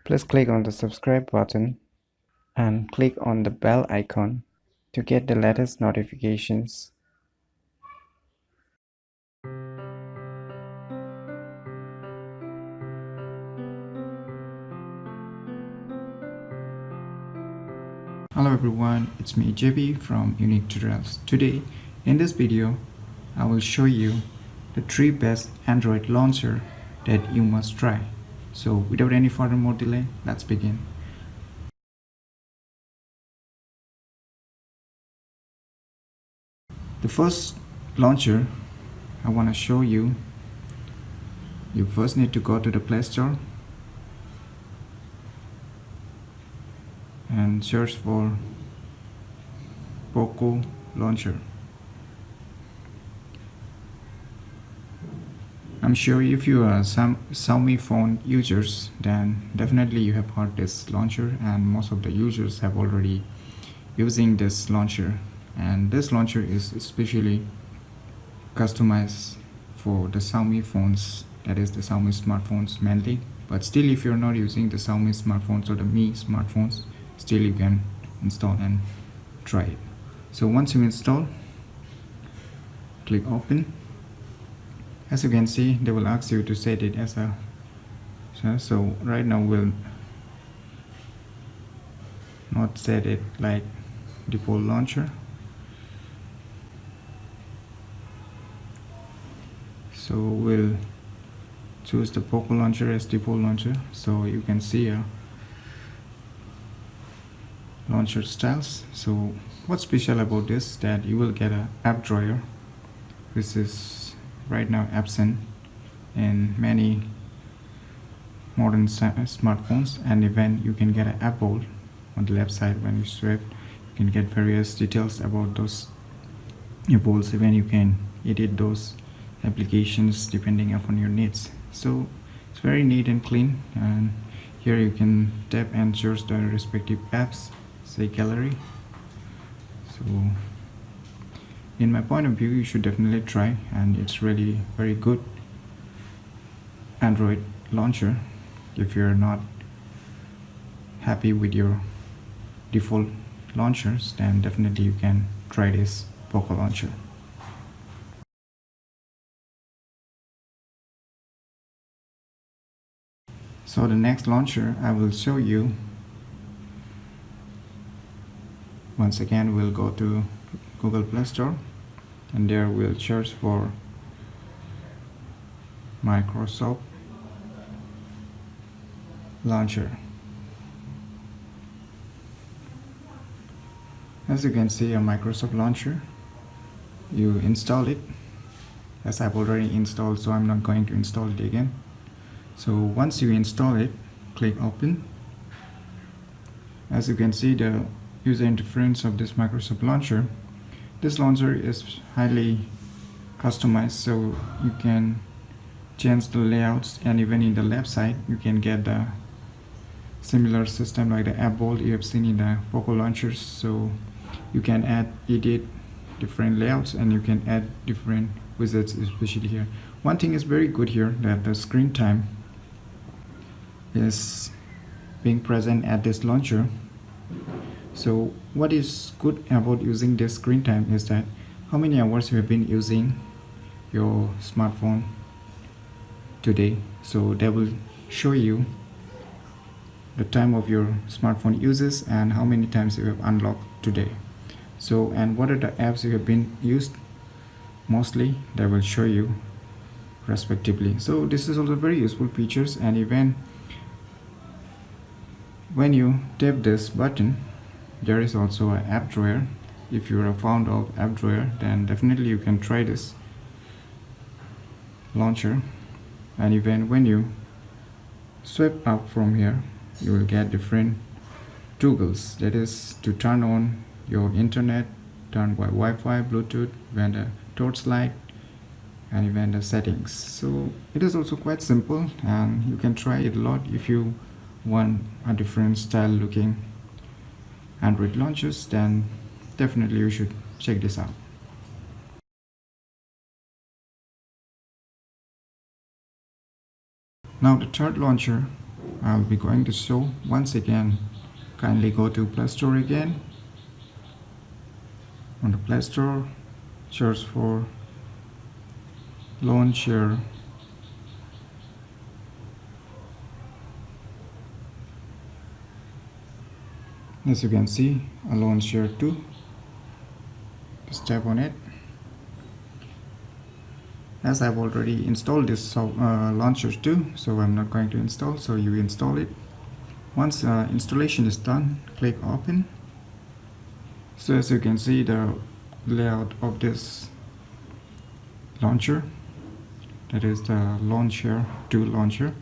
Please click on the subscribe button and click on the bell icon to get the latest notifications. Hello everyone, it's me JB from Unique Tutorials. Today in this video I will show you the 3 best Android launcher that you must try. So without any further more delay, let's begin. The first launcher I want to show you, you first need to go to the Play Store and search for Poco launcher. I'm sure if you are some Xiaomi phone users, then definitely you have heard this launcher, and most of the users have already using this launcher. And this launcher is especially customized for the Xiaomi phones, that is the Xiaomi smartphones mainly. But still, if you're not using the Xiaomi smartphones or the Mi smartphones, still you can install and try it. So once you install, click open. As you can see, they will ask you to set it as a so right now we'll not set it like default launcher. So we'll choose the Poco launcher as default launcher. So you can see a launcher styles. So what's special about this, that you will get a app drawer. This is right now absent in many modern smartphones, and even you can get an app hole on the left side. When you swipe, you can get various details about those app holes. Even you can edit those applications depending upon your needs. So it's very neat and clean, and here you can tap and search the respective apps, say gallery. So in my point of view, you should definitely try, and it's really very good Android launcher. If you're not happy with your default launchers, then definitely you can try this Poco launcher. So the next launcher I will show you, once again we'll go to Google Play Store, and there we'll search for Microsoft launcher. As you can see, a Microsoft launcher, you install it. As I've already installed, so I'm not going to install it again. So once you install it, click open. As you can see, the user interface of this Microsoft launcher, this launcher is highly customized, so you can change the layouts, and even in the left side you can get the similar system like the app hole you have seen in the Poco launchers. So you can edit different layouts, and you can add different widgets, especially here. One thing is very good here, that the screen time is being present at this launcher. So what is good about using this screen time is that how many hours you have been using your smartphone today. So that will show you the time of your smartphone uses and how many times you have unlocked today. So, and what are the apps you have been used mostly, that will show you respectively. So this is also very useful features. And even when you tap this button, there is also an app drawer. If you're a fond of app drawer, then definitely you can try this launcher. And even when you swipe up from here, you will get different toggles, that is to turn on your internet, turn by Wi-Fi, Bluetooth, even the torchlight, and even the settings. So it is also quite simple, and you can try it a lot if you want a different style looking Android launchers. Then definitely you should check this out. Now the third launcher I'll be going to show. Once again, kindly go to Play Store again. On the Play Store, search for launcher. As you can see, a launcher 2. Just tap on it. As I've already installed this launcher 2, so I'm not going to install, so you install it. Once installation is done, click open. So as you can see, the layout of this launcher, that is the launcher 2 launcher.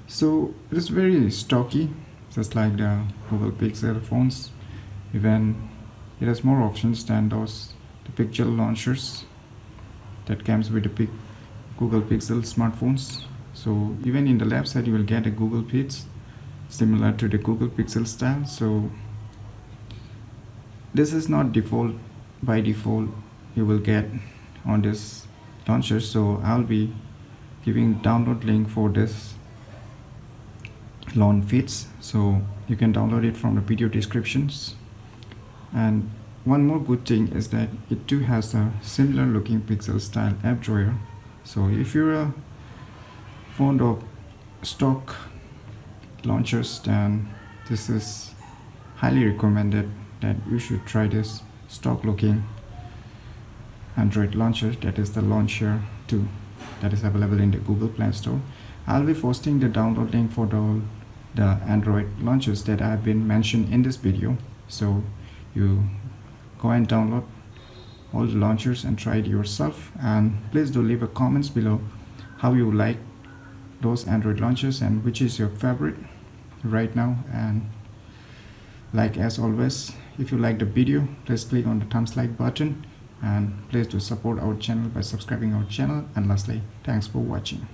So it is very stocky, just like the Google Pixel phones. Even it has more options than those the Pixel launchers that comes with the big Google Pixel smartphones. So even in the left side you will get a Google Pix similar to the Google Pixel style. So this is not default. By default you will get on this launcher, so I'll be giving download link for this launch feeds, so you can download it from the video descriptions. And one more good thing is that it too has a similar looking Pixel style app drawer. So if you're fond of stock launchers, then this is highly recommended that you should try this stock looking Android launcher, that is the Launcher 2, that is available in the Google Play Store. I'll be posting the download link for the Android launchers that have been mentioned in this video, so you go and download all the launchers and try it yourself. And please do leave a comments below how you like those Android launchers and which is your favorite right now. And like as always, if you like the video, please click on the thumbs like button, and please do support our channel by subscribing our channel. And lastly, thanks for watching.